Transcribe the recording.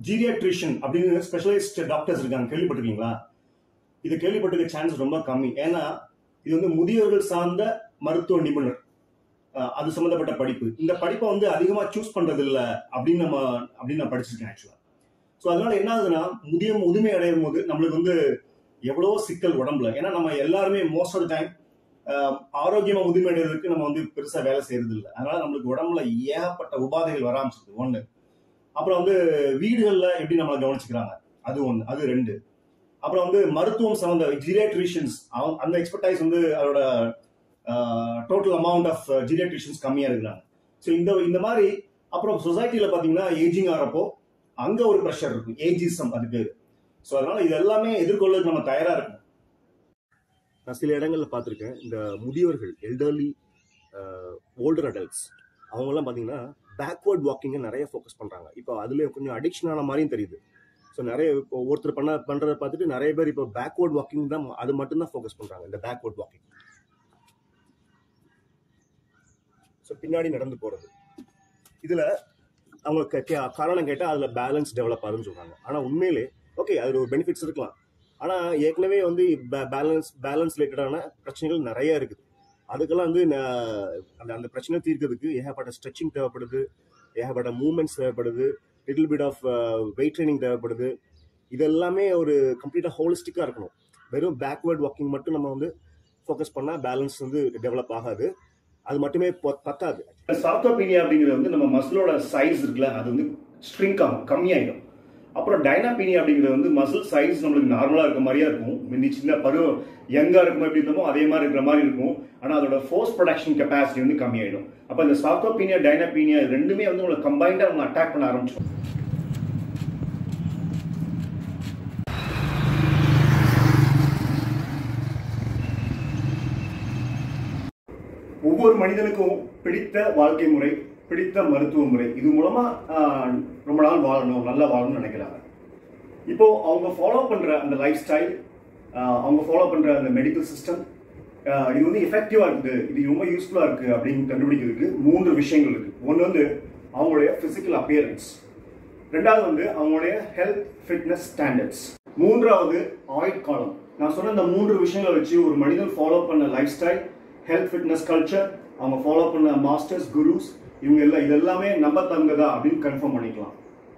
ஜீரியாட்ரிஷியன் அப்படின்னு specialist doctors இருக்காங்க, கேள்விப்பட்டிருக்கீங்களா? இது கேள்விப்பட்டிருக்க சான்ஸ் ரொம்ப கம்மி. ஏன்னா இது வந்து முதியோர்கள் சார்ந்த மருத்துவ நிபுணர், அது சம்பந்தப்பட்ட படிப்பு. இந்த படிப்பை வந்து அதிகமா சூஸ் பண்றது இல்லை அப்படின்னு நான் படிச்சிருக்கேன் ஆக்சுவலா. ஸோ அதனால என்ன ஆகுதுன்னா, முதுமை அடையும் போது நம்மளுக்கு வந்து எவ்வளவோ சிக்கல் உடம்புல. ஏன்னா நம்ம எல்லாருமே மோஸ்ட் ஆஃப் டைம் ஆரோக்கியமா முதுமை அடைவதற்கு நம்ம வந்து பெருசா வேலை செய்யறது இல்லை. அதனால நம்மளுக்கு உடம்புல ஏகப்பட்ட உபாதைகள் வர ஆரம்பிச்சிருக்கு, ஒண்ணு. அப்புறம் வந்து வீடுகள்ல எப்படி நம்மளை கவனிச்சுக்கிறாங்க, அது ஒண்ணு. அது 2. அப்புறம் வந்து மருத்துவம் சார்ந்த ஜீரியாட்ரிஷியன்ஸ், அந்த எக்ஸ்பர்டைஸ் வந்து அதோட டோட்டல் அமௌண்ட் ஆஃப் ஜீரியாட்ரிஷியன்ஸ் கம்மியா இருக்கிறாங்க. ஸோ இந்த மாதிரி. அப்புறம் சொசைட்டில பாத்தீங்கன்னா ஏஜிங் ஆகிறப்போ அங்க ஒரு ப்ரெஷர் இருக்கும், ஏஜிசம் அது பேரு. ஸோ அதனால இது எல்லாமே எதிர்கொள்ளதுக்கு நம்ம தயாரா இருக்கணும். நான் சில இடங்கள்ல பார்த்துருக்கேன், இந்த முதியோர்கள், எல்டர்லி ஓல்டர் அடல்ட்ஸ், அவங்கெல்லாம் பார்த்தீங்கன்னா பேக்வர்ட் வாக்கிங்கை நிறைய ஃபோக்கஸ் பண்ணுறாங்க. இப்போ அதுல கொஞ்சம் அடிக்ஷன் ஆன மாதிரியும் தெரியுது. ஸோ நிறைய இப்போ ஒருத்தர் பண்றதை பார்த்துட்டு நிறைய பேர் இப்போ பேக்வர்ட் வாக்கிங் தான், அது மட்டும்தான் ஃபோக்கஸ் பண்ணுறாங்க, இந்த பேக்வர்ட் வாக்கிங். ஸோ பின்னாடி நடந்து போகிறது, இதில் அவங்க காரணம் கேட்டால் அதில் பேலன்ஸ் டெவலப் ஆகுதுன்னு சொல்கிறாங்க. ஆனால் உண்மையிலே ஓகே, அதில் ஒரு பெனிஃபிட்ஸ் இருக்கலாம். ஆனால் ஏற்கனவே வந்து பேலன்ஸ் ரிலேட்டடான பிரச்சனைகள் நிறைய இருக்குது. அதுக்கெல்லாம் வந்து அந்த பிரச்சனை தீர்க்கிறதுக்கு ஏகப்பட்ட ஸ்ட்ரெச்சிங் தேவைப்படுது, ஏகப்பட்ட மூவ்மெண்ட்ஸ் தேவைப்படுது, little bit of weight training தேவைப்படுது. இது எல்லாமே ஒரு கம்ப்ளீட்டாக ஹோலிஸ்டிக்காக இருக்கணும். வெறும் பேக்வேர்ட் வாக்கிங் மட்டும் நம்ம வந்து ஃபோக்கஸ் பண்ணால் பேலன்ஸ் வந்து டெவலப் ஆகாது, அது மட்டுமே பத்தாது. சார்கோபீனியா அப்படிங்கிறது வந்து நம்ம மசிலோட சைஸ் இருக்குல்ல, அது வந்து ஸ்ட்ரிங்க் ஆகும், கம்மியாயிடும். அப்புறம் டைனாபீனியா அப்படிங்கிறது வந்து மசில் சைஸ் நம்மளுக்கு நார்மலா இருக்க மாதிரியா இருக்கும். முந்தி சின்ன பருவம் யங்கா இருக்கும் எப்படி இருந்தோமோ அதே மாதிரி இருக்கிற மாதிரி இருக்கும். ஆனா அதோட ஃபோர்ஸ் ப்ரொடக்ஷன் கெப்பாசிட்டி வந்து கம்மியாயிடும். அப்ப இந்த சார்கோபீனியா, டைனாபீனியா ரெண்டுமே வந்து உங்களை கம்பைண்டா அவங்க அட்டாக் பண்ண ஆரம்பிச்சிடும். ஒவ்வொரு மனிதனுக்கும் பிடித்த வாழ்க்கை முறை, பிடித்த மருத்துவ முறை, இது மூலமா ரொம்ப நாள் வாழணும், நல்லா வாழணும்னு நினைக்கிறாங்க. இப்போ அவங்க ஃபாலோ பண்ற அந்த லைஃப் ஸ்டைல், அவங்க ஃபாலோ பண்ற அந்த மெடிக்கல் சிஸ்டம், இது வந்து எஃபெக்டிவா இருக்குது, இது ரொம்ப யூஸ்ஃபுல்லா இருக்கு அப்படின்னு கண்டுபிடிக்கிறதுக்கு 3 விஷயங்கள் இருக்கு. ஒன்று வந்து அவங்களுடைய பிசிக்கல் அப்பியரன்ஸ், 2வது வந்து அவங்களுடைய ஹெல்த் ஃபிட்னஸ் ஸ்டாண்டர்ட்ஸ், 3வது ஆயுட்காலம். நான் சொன்ன இந்த 3 விஷயங்களை வச்சு ஒரு மனிதன் ஃபாலோ பண்ண life style, health fitness culture, அவங்க ஃபாலோ பண்ண மாஸ்டர்ஸ், குருஸ், இவங்க எல்லாம் இதெல்லாமே நம்ப தகுந்ததா அப்படின்னு கன்ஃபார்ம் பண்ணிக்கலாம்.